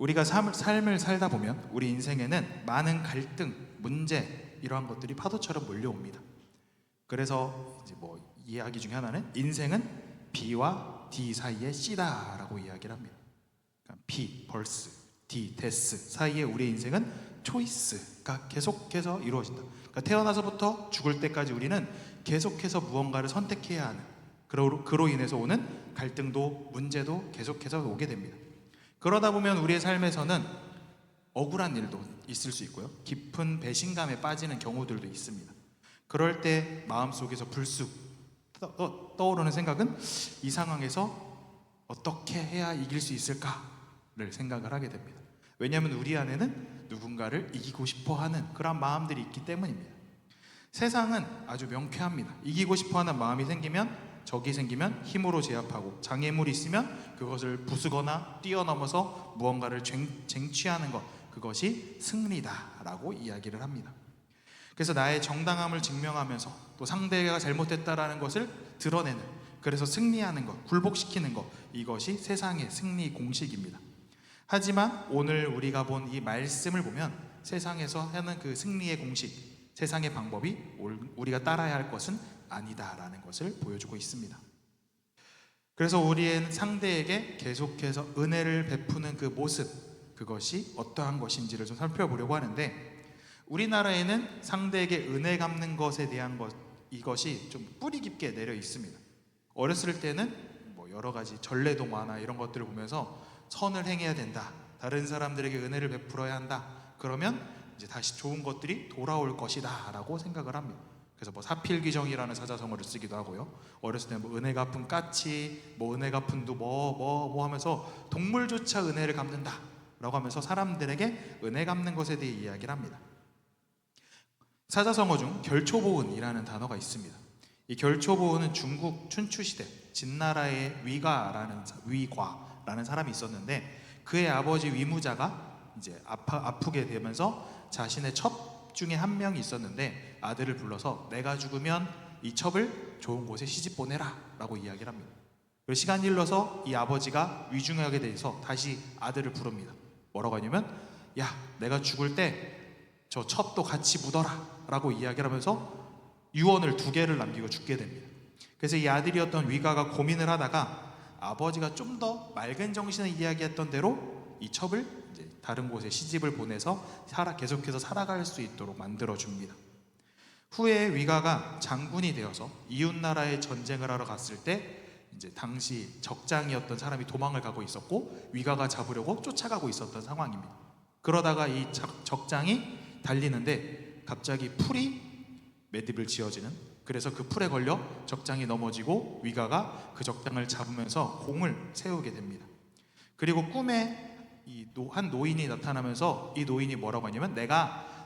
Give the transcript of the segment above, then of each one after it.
우리가 삶을 살다 보면 우리 인생에는 많은 갈등, 문제 이러한 것들이 파도처럼 몰려옵니다. 그래서 이제 뭐 이야기 중에 하나는 인생은 B와 D 사이의 C다라고 이야기를 합니다. 그러니까 B, 벌스, D, 데스 사이에 우리의 인생은 초이스가 계속해서 이루어진다. 그러니까 태어나서부터 죽을 때까지 우리는 계속해서 무언가를 선택해야 하는, 그로 인해서 오는 갈등도 문제도 계속해서 오게 됩니다. 그러다 보면 우리의 삶에서는 억울한 일도 있을 수 있고요, 깊은 배신감에 빠지는 경우들도 있습니다. 그럴 때 마음속에서 불쑥 떠오르는 생각은 이 상황에서 어떻게 해야 이길 수 있을까를 생각을 하게 됩니다. 왜냐하면 우리 안에는 누군가를 이기고 싶어하는 그런 마음들이 있기 때문입니다. 세상은 아주 명쾌합니다. 이기고 싶어하는 마음이 생기면, 적이 생기면 힘으로 제압하고, 장애물이 있으면 그것을 부수거나 뛰어넘어서 무언가를 쟁취하는 것, 그것이 승리다라고 이야기를 합니다. 그래서 나의 정당함을 증명하면서 또 상대가 잘못했다라는 것을 드러내는, 그래서 승리하는 것, 굴복시키는 것, 이것이 세상의 승리 공식입니다. 하지만 오늘 우리가 본 이 말씀을 보면 세상에서 하는 그 승리의 공식, 세상의 방법이 우리가 따라야 할 것은 아니다라는 것을 보여주고 있습니다. 그래서 우리의 상대에게 계속해서 은혜를 베푸는 그 모습, 그것이 어떠한 것인지를 좀 살펴보려고 하는데, 우리나라에는 상대에게 은혜 갚는 것에 대한 이것이 좀 뿌리 깊게 내려 있습니다. 어렸을 때는 뭐 여러 가지 전래동화나 이런 것들을 보면서 선을 행해야 된다, 다른 사람들에게 은혜를 베풀어야 한다, 그러면 이제 다시 좋은 것들이 돌아올 것이다 라고 생각을 합니다. 그래서 뭐 사필귀정이라는 사자성어를 쓰기도 하고요, 어렸을 때 뭐 은혜 갚은 까치, 뭐 은혜 갚은 두 뭐 하면서 동물조차 은혜를 갚는다 라고 하면서 사람들에게 은혜 갚는 것에 대해 이야기를 합니다. 사자성어 중 결초보은이라는 단어가 있습니다. 이 결초보은은 중국 춘추시대 진나라의 위과라는 사람이 있었는데, 그의 아버지 위무자가 이제 아프게 되면서 자신의 첩 중에 한 명이 있었는데, 아들을 불러서 내가 죽으면 이 첩을 좋은 곳에 시집 보내라 라고 이야기를 합니다. 그리고 시간이 흘러서 이 아버지가 위중하게 돼서 다시 아들을 부릅니다. 뭐라고 하냐면, 야, 내가 죽을 때 저 첩도 같이 묻어라 라고 이야기를 하면서 유언을 2개를 남기고 죽게 됩니다. 그래서 이 아들이었던 위가가 고민을 하다가 아버지가 좀 더 맑은 정신을 이야기했던 대로 이 첩을 이제 다른 곳에 시집을 보내서 계속해서 살아갈 수 있도록 만들어줍니다. 후에 위가가 장군이 되어서 이웃나라에 전쟁을 하러 갔을 때 이제 당시 적장이었던 사람이 도망을 가고 있었고, 위가가 잡으려고 쫓아가고 있었던 상황입니다. 그러다가 이 적장이 달리는데 갑자기 풀이 매듭을 지어지는, 그래서 그 풀에 걸려 적장이 넘어지고 위가가 그 적장을 잡으면서 공을 세우게 됩니다. 그리고 꿈에 한 노인이 나타나면서 이 노인이 뭐라고 하냐면,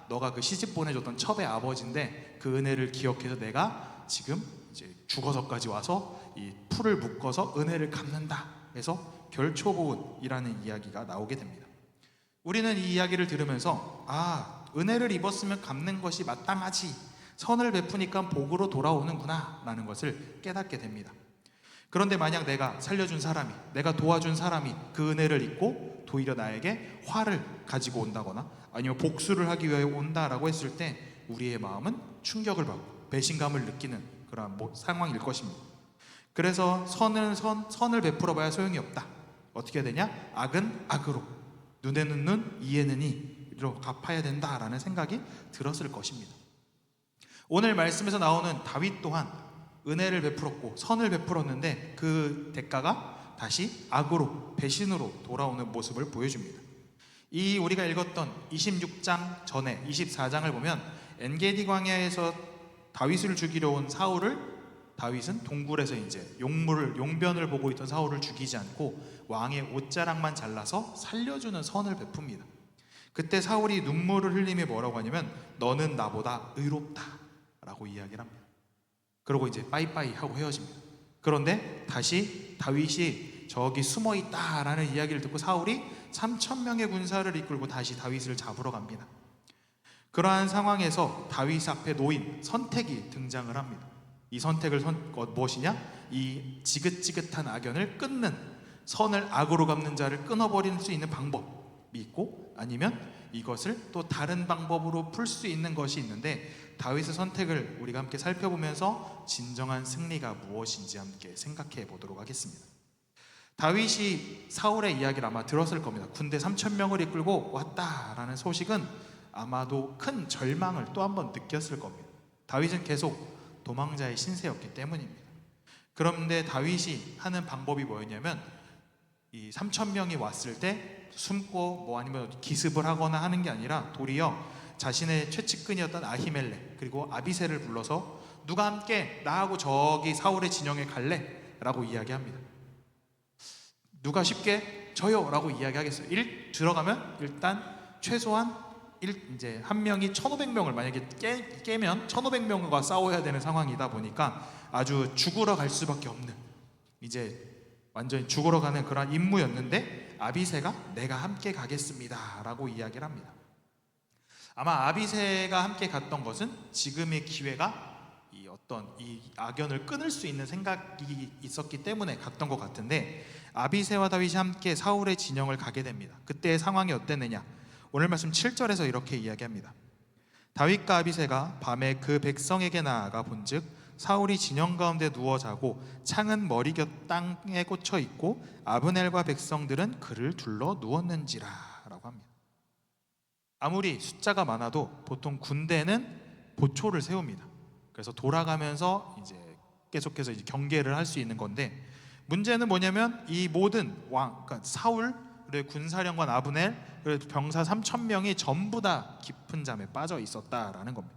너가 그 시집 보내줬던 첩의 아버지인데 그 은혜를 기억해서 내가 지금 이제 죽어서까지 와서 이 풀을 묶어서 은혜를 갚는다 해서 결초보은이라는 이야기가 나오게 됩니다. 우리는 이 이야기를 들으면서 은혜를 입었으면 갚는 것이 마땅하지, 선을 베푸니까 복으로 돌아오는구나 라는 것을 깨닫게 됩니다. 그런데 만약 내가 살려준 사람이, 내가 도와준 사람이 그 은혜를 잊고 도리어 나에게 화를 가지고 온다거나 아니면 복수를 하기 위해 온다라고 했을 때 우리의 마음은 충격을 받고 배신감을 느끼는 그러한 상황일 것입니다. 그래서 선을 베풀어 봐야 소용이 없다. 어떻게 되냐? 악은 악으로, 눈에는 눈, 이에는 이로 갚아야 된다라는 생각이 들었을 것입니다. 오늘 말씀에서 나오는 다윗 또한 은혜를 베풀었고 선을 베풀었는데 그 대가가 다시 악으로, 배신으로 돌아오는 모습을 보여줍니다. 이 우리가 읽었던 26장 전에 24장을 보면 엔게디 광야에서 다윗을 죽이려 온 다윗은 동굴에서 이제 용변을 보고 있던 사울을 죽이지 않고 왕의 옷자락만 잘라서 살려주는 선을 베풉니다. 그때 사울이 눈물을 흘리며 뭐라고 하냐면, 너는 나보다 의롭다 라고 이야기를 합니다. 그러고 이제 빠이빠이 하고 헤어집니다. 그런데 다시 다윗이 저기 숨어 있다라는 이야기를 듣고 사울이 3,000명의 군사를 이끌고 다시 다윗을 잡으러 갑니다. 그러한 상황에서 다윗 앞에 놓인 선택이 등장을 합니다. 이 선택을 무엇이냐? 이 지긋지긋한 악연을 끊는, 선을 악으로 갚는 자를 끊어버릴 수 있는 방법, 믿고 아니면 이것을 또 다른 방법으로 풀 수 있는 것이 있는데 다윗의 선택을 우리가 함께 살펴보면서 진정한 승리가 무엇인지 함께 생각해 보도록 하겠습니다. 다윗이 사울의 이야기를 아마 들었을 겁니다. 군대 3,000명을 이끌고 왔다라는 소식은 아마도 큰 절망을 또 한 번 느꼈을 겁니다. 다윗은 계속 도망자의 신세였기 때문입니다. 그런데 다윗이 하는 방법이 뭐였냐면 이 3,000명이 왔을 때 숨고 뭐 아니면 기습을 하거나 하는 게 아니라 도리어 자신의 최측근이었던 아히멜렉 그리고 아비새를 불러서 누가 함께 나하고 저기 사울의 진영에 갈래? 라고 이야기합니다. 누가 쉽게 저요 라고 이야기하겠어요. 들어가면 일단 최소한 이제 한 명이 1,500명을 만약에 깨면 1,500명과 싸워야 되는 상황이다 보니까 아주 죽으러 갈 수밖에 없는 이제 완전히 죽으러 가는 그런 임무였는데 아비새가 내가 함께 가겠습니다 라고 이야기를 합니다. 아마 아비새가 함께 갔던 것은 지금의 기회가 이 악연을 끊을 수 있는 생각이 있었기 때문에 갔던 것 같은데 아비새와 다윗이 함께 사울의 진영을 가게 됩니다. 그때의 상황이 어땠느냐? 오늘 말씀 7절에서 이렇게 이야기합니다. 다윗과 아비새가 밤에 그 백성에게 나아가 본즉 사울이 진영 가운데 누워 자고 창은 머리 곁 땅에 꽂혀 있고 아브넬과 백성들은 그를 둘러 누웠는지라 라고 합니다. 아무리 숫자가 많아도 보통 군대는 보초를 세웁니다. 그래서 돌아가면서 이제 계속해서 이제 경계를 할 수 있는 건데 문제는 뭐냐면 이 모든 그러니까 사울 그리고 군사령관 아브넬 그리고 병사 3,000명이 전부 다 깊은 잠에 빠져 있었다라는 겁니다.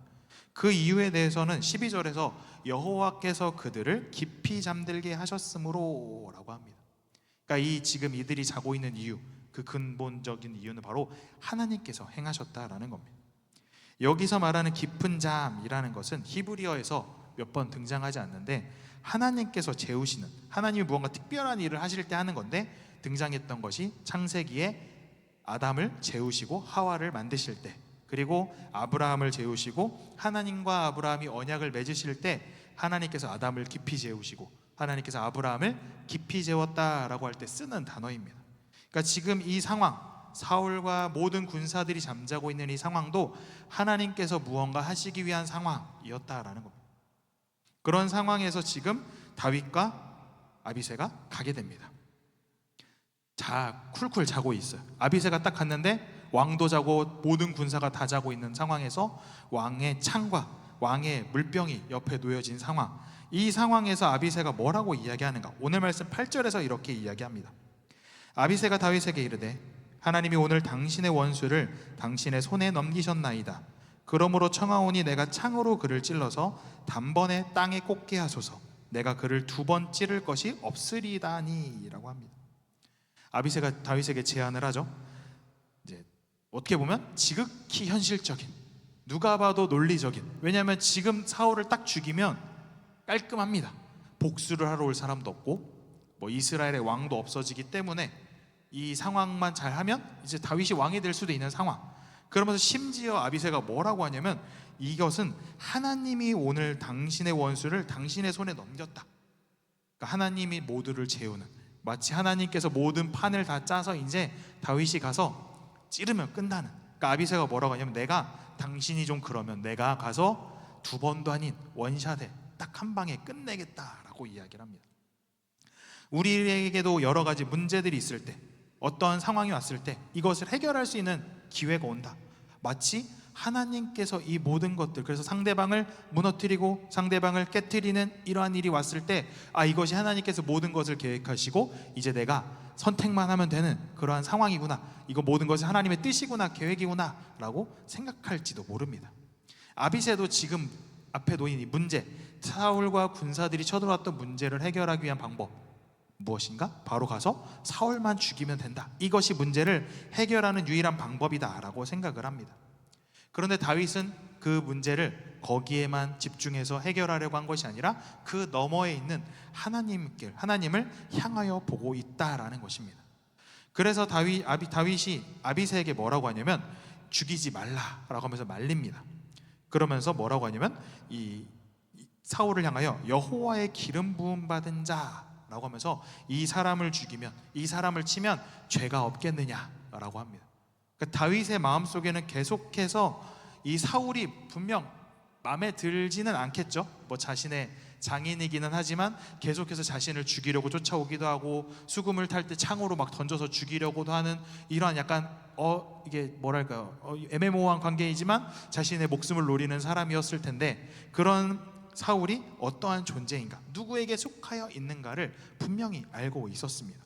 그 이유에 대해서는 12절에서 여호와께서 그들을 깊이 잠들게 하셨으므로 라고 합니다. 그러니까 지금 이들이 자고 있는 이유 그 근본적인 이유는 바로 하나님께서 행하셨다라는 겁니다. 여기서 말하는 깊은 잠이라는 것은 히브리어에서 몇 번 등장하지 않는데 하나님께서 재우시는 하나님이 무언가 특별한 일을 하실 때 하는 건데 등장했던 것이 창세기에 아담을 재우시고 하와를 만드실 때 그리고 아브라함을 재우시고 하나님과 아브라함이 언약을 맺으실 때 하나님께서 아담을 깊이 재우시고 하나님께서 아브라함을 깊이 재웠다라고 할 때 쓰는 단어입니다. 그러니까 지금 이 상황 사울과 모든 군사들이 잠자고 있는 이 상황도 하나님께서 무언가 하시기 위한 상황이었다라는 겁니다. 그런 상황에서 지금 다윗과 아비새가 가게 됩니다. 쿨쿨 자고 있어요. 아비새가 딱 갔는데 왕도 자고 모든 군사가 다 자고 있는 상황에서 왕의 창과 왕의 물병이 옆에 놓여진 상황, 이 상황에서 아비새가 뭐라고 이야기하는가? 오늘 말씀 8절에서 이렇게 이야기합니다. 아비새가 다윗에게 이르되 하나님이 오늘 당신의 원수를 당신의 손에 넘기셨나이다. 그러므로 청하오니 내가 창으로 그를 찔러서 단번에 땅에 꽂게 하소서. 내가 그를 2번 찌를 것이 없으리다니 라고 합니다. 아비새가 다윗에게 제안을 하죠. 이제 어떻게 보면 지극히 현실적인, 누가 봐도 논리적인, 왜냐하면 지금 사울을 딱 죽이면 깔끔합니다. 복수를 하러 올 사람도 없고 뭐 이스라엘의 왕도 없어지기 때문에 이 상황만 잘하면 이제 다윗이 왕이 될 수도 있는 상황. 그러면서 심지어 아비새가 뭐라고 하냐면 이것은 하나님이 오늘 당신의 원수를 당신의 손에 넘겼다. 그러니까 하나님이 모두를 재우는, 마치 하나님께서 모든 판을 다 짜서 이제 다윗이 가서 찌르면 끝나는. 그러니까 아비새가 뭐라고 하냐면 내가 당신이 좀 그러면 내가 가서 2번도 아닌 원샷에 딱 한 방에 끝내겠다라고 이야기를 합니다. 우리에게도 여러 가지 문제들이 있을 때, 어떠한 상황이 왔을 때 이것을 해결할 수 있는 기회가 온다. 마치 하나님께서 이 모든 것들, 그래서 상대방을 무너뜨리고 상대방을 깨뜨리는 이러한 일이 왔을 때 이것이 하나님께서 모든 것을 계획하시고 이제 내가 선택만 하면 되는 그러한 상황이구나, 이거 모든 것이 하나님의 뜻이구나, 계획이구나 라고 생각할지도 모릅니다. 아비새도 지금 앞에 놓인 이 문제, 사울과 군사들이 쳐들어왔던 문제를 해결하기 위한 방법 무엇인가? 바로 가서 사울만 죽이면 된다. 이것이 문제를 해결하는 유일한 방법이다 라고 생각을 합니다. 그런데 다윗은 그 문제를 거기에만 집중해서 해결하려고 한 것이 아니라 그 너머에 있는 하나님을 향하여 보고 있다라는 것입니다. 그래서 다윗이 아비새에게 뭐라고 하냐면 죽이지 말라라고 하면서 말립니다. 그러면서 뭐라고 하냐면 이 사울을 향하여 여호와의 기름 부음 받은 자라고 하면서 이 사람을 죽이면, 이 사람을 치면 죄가 없겠느냐라고 합니다. 그러니까 다윗의 마음속에는 계속해서 이 사울이 분명 마음에 들지는 않겠죠. 뭐 자신의 장인이기는 하지만 계속해서 자신을 죽이려고 쫓아오기도 하고 수금을 탈 때 창으로 막 던져서 죽이려고도 하는 이러한 약간 이게 뭐랄까요, 애매모호한 관계이지만 자신의 목숨을 노리는 사람이었을 텐데, 그런 사울이 어떠한 존재인가, 누구에게 속하여 있는가를 분명히 알고 있었습니다.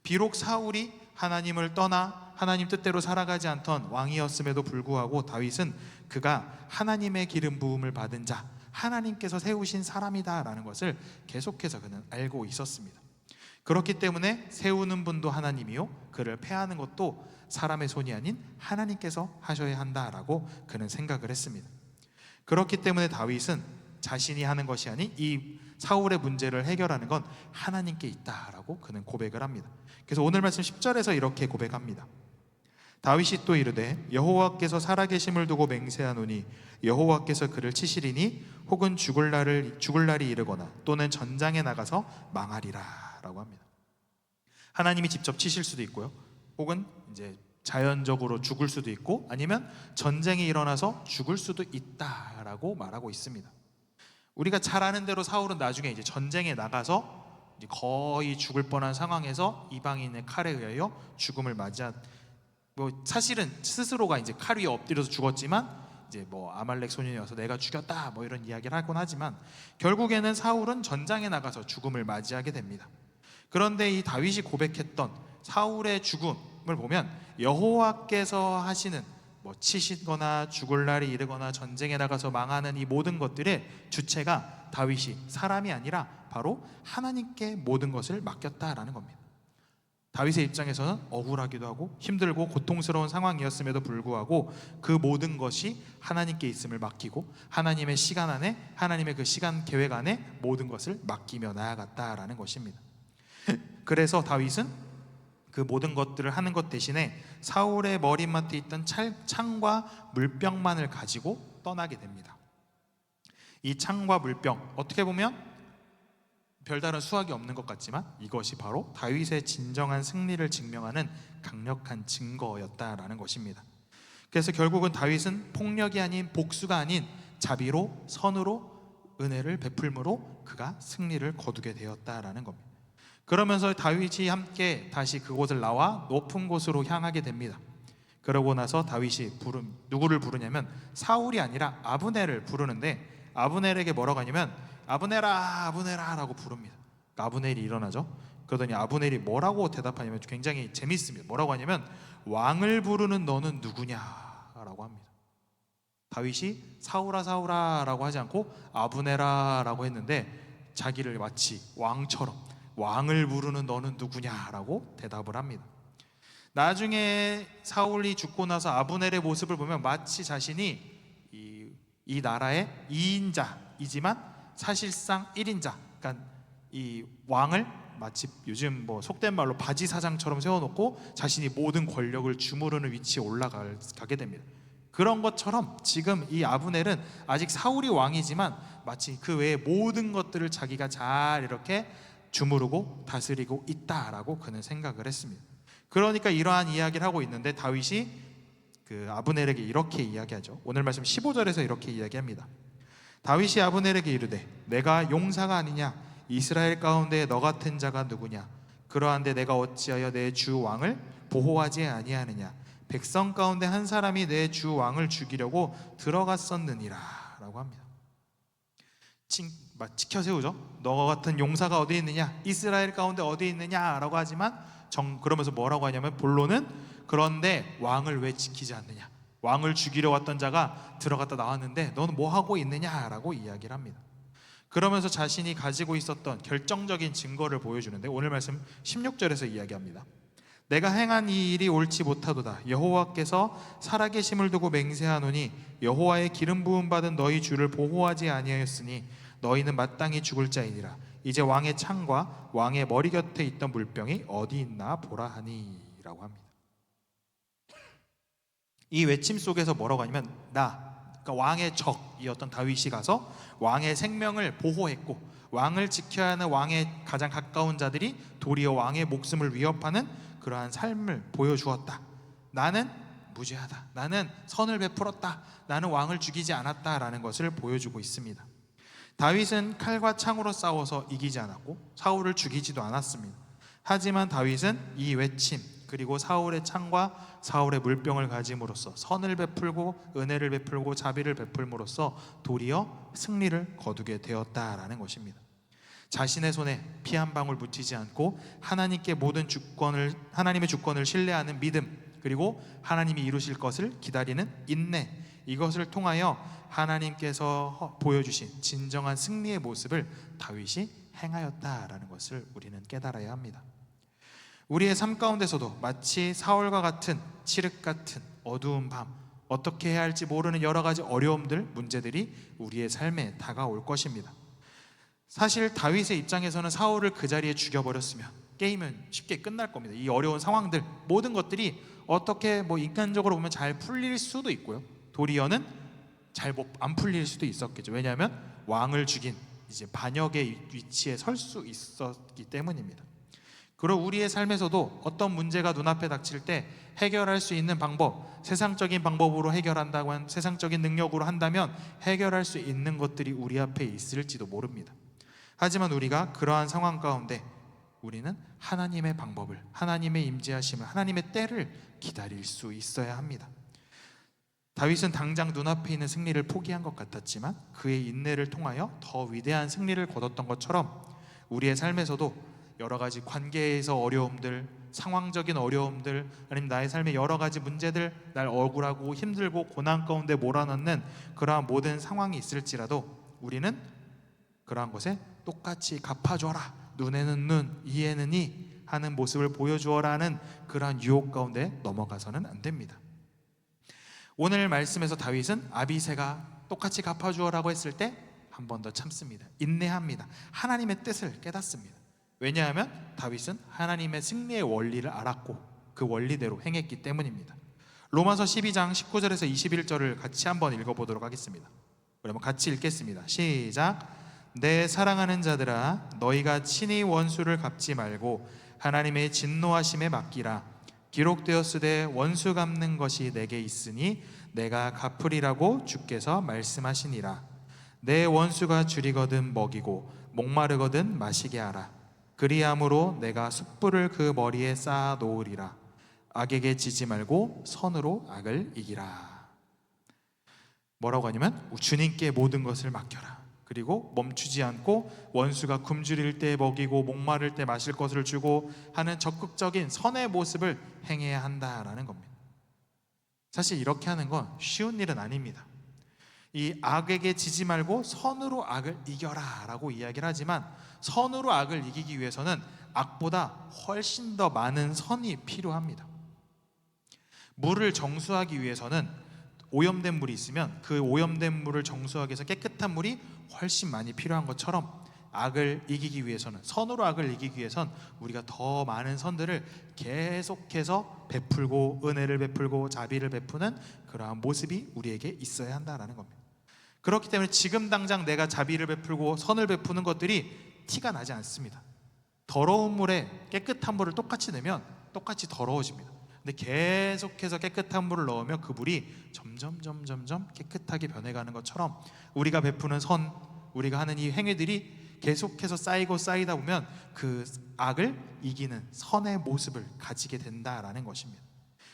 비록 사울이 하나님을 떠나 하나님 뜻대로 살아가지 않던 왕이었음에도 불구하고 다윗은 그가 하나님의 기름 부음을 받은 자, 하나님께서 세우신 사람이다라는 것을 계속해서 그는 알고 있었습니다. 그렇기 때문에 세우는 분도 하나님이요 그를 폐하는 것도 사람의 손이 아닌 하나님께서 하셔야 한다라고 그는 생각을 했습니다. 그렇기 때문에 다윗은 자신이 하는 것이 아닌 이 사울의 문제를 해결하는 건 하나님께 있다라고 그는 고백을 합니다. 그래서 오늘 말씀 10절에서 이렇게 고백합니다. 다윗이 또 이르되 여호와께서 살아계심을 두고 맹세하노니 여호와께서 그를 치시리니 혹은 죽을 날이 이르거나 또는 전장에 나가서 망하리라 라고 합니다. 하나님이 직접 치실 수도 있고요, 혹은 이제 자연적으로 죽을 수도 있고, 아니면 전쟁이 일어나서 죽을 수도 있다라고 말하고 있습니다. 우리가 잘 아는 대로 사울은 나중에 이제 전쟁에 나가서 이제 거의 죽을 뻔한 상황에서 이방인의 칼에 의하여 죽음을 맞이한, 사실은 스스로가 이제 칼 위에 엎드려서 죽었지만 이제 아말렉 소년이어서 내가 죽였다 이런 이야기를 하곤 하지만, 결국에는 사울은 전장에 나가서 죽음을 맞이하게 됩니다. 그런데 이 다윗이 고백했던 사울의 죽음을 보면 여호와께서 하시는 치시거나 죽을 날이 이르거나 전쟁에 나가서 망하는 이 모든 것들의 주체가 다윗이 사람이 아니라 바로 하나님께 모든 것을 맡겼다라는 겁니다. 다윗의 입장에서는 억울하기도 하고 힘들고 고통스러운 상황이었음에도 불구하고 그 모든 것이 하나님께 있음을 맡기고 하나님의 시간 안에, 하나님의 그 시간 계획 안에 모든 것을 맡기며 나아갔다라는 것입니다. 그래서 다윗은 그 모든 것들을 하는 것 대신에 사울의 머리맡에 있던 창과 물병만을 가지고 떠나게 됩니다. 이 창과 물병, 어떻게 보면 별다른 수확이 없는 것 같지만 이것이 바로 다윗의 진정한 승리를 증명하는 강력한 증거였다라는 것입니다. 그래서 결국은 다윗은 폭력이 아닌, 복수가 아닌 자비로, 선으로, 은혜를 베풀므로 그가 승리를 거두게 되었다라는 겁니다. 그러면서 다윗이 함께 다시 그곳을 나와 높은 곳으로 향하게 됩니다. 그러고 나서 다윗이 누구를 부르냐면 사울이 아니라 아브넬을 부르는데, 아브넬에게 뭐라고 하냐면 아브넬아 아브넬아 라고 부릅니다. 그러니까 아브넬이 일어나죠. 그러더니 아브넬이 뭐라고 대답하냐면 굉장히 재밌습니다. 뭐라고 하냐면 왕을 부르는 너는 누구냐 라고 합니다. 다윗이 사울아 사울아 라고 하지 않고 아브넬아 라고 했는데, 자기를 마치 왕처럼 왕을 부르는 너는 누구냐 라고 대답을 합니다. 나중에 사울이 죽고 나서 아브넬의 모습을 보면 마치 자신이 이 나라의 2인자이지만 사실상 1인자, 그러니까 이 왕을 마치 요즘 속된 말로 바지 사장처럼 세워놓고 자신이 모든 권력을 주무르는 위치에 올라가게 됩니다. 그런 것처럼 지금 이 아브넬은 아직 사울이 왕이지만 마치 그 외의 모든 것들을 자기가 잘 이렇게 주무르고 다스리고 있다라고 그는 생각을 했습니다. 그러니까 이러한 이야기를 하고 있는데 다윗이 그 아브넬에게 이렇게 이야기하죠. 오늘 말씀 15절에서 이렇게 이야기합니다. 다윗이 아브넬에게 이르되 내가 용사가 아니냐, 이스라엘 가운데 너 같은 자가 누구냐, 그러한데 내가 어찌하여 내 주 왕을 보호하지 아니하느냐, 백성 가운데 한 사람이 내 주 왕을 죽이려고 들어갔었느니라 라고 합니다. 지켜 세우죠. 너 같은 용사가 어디 있느냐, 이스라엘 가운데 어디 있느냐 라고 하지만 그러면서 뭐라고 하냐면 본론은 그런데 왕을 왜 지키지 않느냐, 왕을 죽이려 왔던 자가 들어갔다 나왔는데 너는 뭐 하고 있느냐라고 이야기를 합니다. 그러면서 자신이 가지고 있었던 결정적인 증거를 보여주는데 오늘 말씀 16절에서 이야기합니다. 내가 행한 이 일이 옳지 못하도다. 여호와께서 살아계심을 두고 맹세하노니 여호와의 기름 부음 받은 너희 주를 보호하지 아니하였으니 너희는 마땅히 죽을 자이니라. 이제 왕의 창과 왕의 머리 곁에 있던 물병이 어디 있나 보라 하니 라고 합니다. 이 외침 속에서 뭐라고 하냐면 그러니까 왕의 적이었던 다윗이 가서 왕의 생명을 보호했고, 왕을 지켜야 하는 왕의 가장 가까운 자들이 도리어 왕의 목숨을 위협하는 그러한 삶을 보여주었다. 나는 무죄하다. 나는 선을 베풀었다. 나는 왕을 죽이지 않았다라는 것을 보여주고 있습니다. 다윗은 칼과 창으로 싸워서 이기지 않았고 사울을 죽이지도 않았습니다. 하지만 다윗은 이 외침 그리고 사울의 창과 사울의 물병을 가짐으로써 선을 베풀고 은혜를 베풀고 자비를 베풀므로써 도리어 승리를 거두게 되었다라는 것입니다. 자신의 손에 피 한 방울 묻히지 않고 하나님께 모든 주권을, 하나님의 주권을 신뢰하는 믿음, 그리고 하나님이 이루실 것을 기다리는 인내, 이것을 통하여 하나님께서 보여주신 진정한 승리의 모습을 다윗이 행하였다라는 것을 우리는 깨달아야 합니다. 우리의 삶 가운데서도 마치 사울과 같은 칠흑 같은 어두운 밤, 어떻게 해야 할지 모르는 여러 가지 어려움들, 문제들이 우리의 삶에 다가올 것입니다. 사실 다윗의 입장에서는 사울을 그 자리에 죽여버렸으면 게임은 쉽게 끝날 겁니다. 이 어려운 상황들, 모든 것들이 어떻게 인간적으로 보면 잘 풀릴 수도 있고요, 도리어는 잘 안 풀릴 수도 있었겠죠. 왜냐하면 왕을 죽인 이제 반역의 위치에 설 수 있었기 때문입니다. 그리고 우리의 삶에서도 어떤 문제가 눈앞에 닥칠 때 해결할 수 있는 방법, 세상적인 방법으로 해결한다고 세상적인 능력으로 한다면 해결할 수 있는 것들이 우리 앞에 있을지도 모릅니다. 하지만 우리가 그러한 상황 가운데 우리는 하나님의 방법을, 하나님의 임재하심을, 하나님의 때를 기다릴 수 있어야 합니다. 다윗은 당장 눈앞에 있는 승리를 포기한 것 같았지만 그의 인내를 통하여 더 위대한 승리를 거뒀던 것처럼 우리의 삶에서도 여러 가지 관계에서 어려움들, 상황적인 어려움들, 아니면 나의 삶의 여러 가지 문제들, 날 억울하고 힘들고 고난 가운데 몰아넣는 그러한 모든 상황이 있을지라도 우리는 그러한 것에 똑같이 갚아줘라, 눈에는 눈, 이에는 이 하는 모습을 보여주어라는 그러한 유혹 가운데 넘어가서는 안 됩니다. 오늘 말씀에서 다윗은 아비새가 똑같이 갚아주어라고 했을 때 한 번 더 참습니다. 인내합니다. 하나님의 뜻을 깨닫습니다. 왜냐하면 다윗은 하나님의 승리의 원리를 알았고 그 원리대로 행했기 때문입니다. 로마서 12장 19절에서 21절을 같이 한번 읽어보도록 하겠습니다. 그러면 같이 읽겠습니다. 시작. 내 사랑하는 자들아, 너희가 친히 원수를 갚지 말고 하나님의 진노하심에 맡기라. 기록되었으되 원수 갚는 것이 내게 있으니 내가 갚으리라고 주께서 말씀하시니라. 내 원수가 줄이거든 먹이고 목마르거든 마시게 하라. 그리함으로 내가 숯불을 그 머리에 쌓아 놓으리라. 악에게 지지 말고 선으로 악을 이기라. 뭐라고 하냐면 주님께 모든 것을 맡겨라. 그리고 멈추지 않고 원수가 굶주릴 때 먹이고 목마를 때 마실 것을 주고 하는 적극적인 선의 모습을 행해야 한다라는 겁니다. 사실 이렇게 하는 건 쉬운 일은 아닙니다. 이 악에게 지지 말고 선으로 악을 이겨라 라고 이야기를 하지만 선으로 악을 이기기 위해서는 악보다 훨씬 더 많은 선이 필요합니다. 물을 정수하기 위해서는 오염된 물이 있으면 그 오염된 물을 정수하기 위해서 깨끗한 물이 훨씬 많이 필요한 것처럼 악을 이기기 위해서는, 선으로 악을 이기기 위해선 우리가 더 많은 선들을 계속해서 베풀고 은혜를 베풀고 자비를 베푸는 그러한 모습이 우리에게 있어야 한다라는 겁니다. 그렇기 때문에 지금 당장 내가 자비를 베풀고 선을 베푸는 것들이 티가 나지 않습니다. 더러운 물에 깨끗한 물을 똑같이 넣으면 똑같이 더러워집니다. 근데 계속해서 깨끗한 물을 넣으면 그 물이 점점 깨끗하게 변해가는 것처럼 우리가 베푸는 선, 우리가 하는 이 행위들이 계속해서 쌓이고 쌓이다 보면 그 악을 이기는 선의 모습을 가지게 된다라는 것입니다.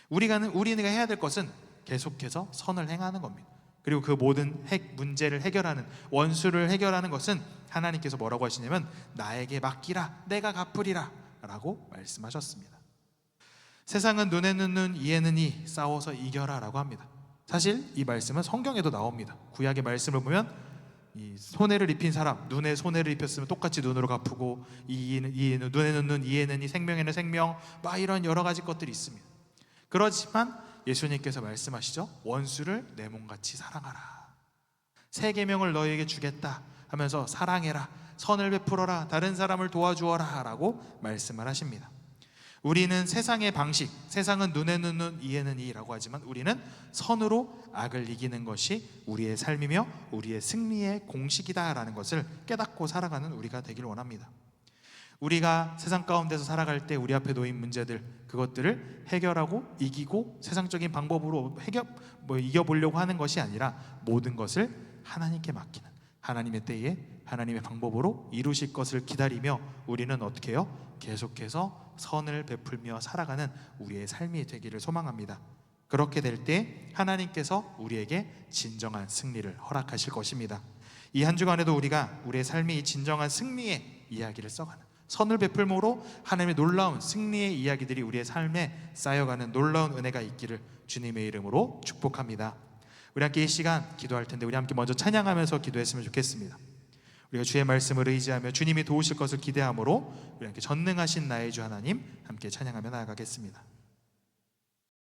우리가 해야 될 것은 계속해서 선을 행하는 겁니다. 그리고 그 모든 문제를 해결하는, 원수를 해결하는 것은 하나님께서 뭐라고 하시냐면 나에게 맡기라, 내가 갚으리라 라고 말씀하셨습니다. 세상은 눈에는 눈, 이에는 이, 싸워서 이겨라 라고 합니다. 사실 이 말씀은 성경에도 나옵니다. 구약의 말씀을 보면 이 손해를 입힌 사람, 눈에 손해를 입혔으면 똑같이 눈으로 갚고, 눈에는 눈, 이에는 이, 생명에는 생명, 막 이런 여러 가지 것들이 있습니다. 그렇지만 예수님께서 말씀하시죠. 원수를 내 몸같이 사랑하라. 새 계명을 너희에게 주겠다 하면서 사랑해라, 선을 베풀어라, 다른 사람을 도와주어라 라고 말씀을 하십니다. 우리는 세상의 방식, 세상은 눈에는 눈, 이에는 이라고 하지만 우리는 선으로 악을 이기는 것이 우리의 삶이며 우리의 승리의 공식이다라는 것을 깨닫고 살아가는 우리가 되길 원합니다. 우리가 세상 가운데서 살아갈 때 우리 앞에 놓인 문제들, 그것들을 해결하고 이기고 세상적인 방법으로 이겨보려고 하는 것이 아니라 모든 것을 하나님께 맡기는, 하나님의 때에 하나님의 방법으로 이루실 것을 기다리며 우리는 어떻게 해요? 계속해서 선을 베풀며 살아가는 우리의 삶이 되기를 소망합니다. 그렇게 될 때 하나님께서 우리에게 진정한 승리를 허락하실 것입니다. 이 한 주간에도 우리가 우리의 삶이 진정한 승리의 이야기를 써가는, 선을 베풀므로 하나님의 놀라운 승리의 이야기들이 우리의 삶에 쌓여가는 놀라운 은혜가 있기를 주님의 이름으로 축복합니다. 우리 함께 이 시간 기도할 텐데 우리 함께 먼저 찬양하면서 기도했으면 좋겠습니다. 우리가 주의 말씀을 의지하며 주님이 도우실 것을 기대함으로 우리 함께 전능하신 나의 주 하나님 함께 찬양하며 나아가겠습니다.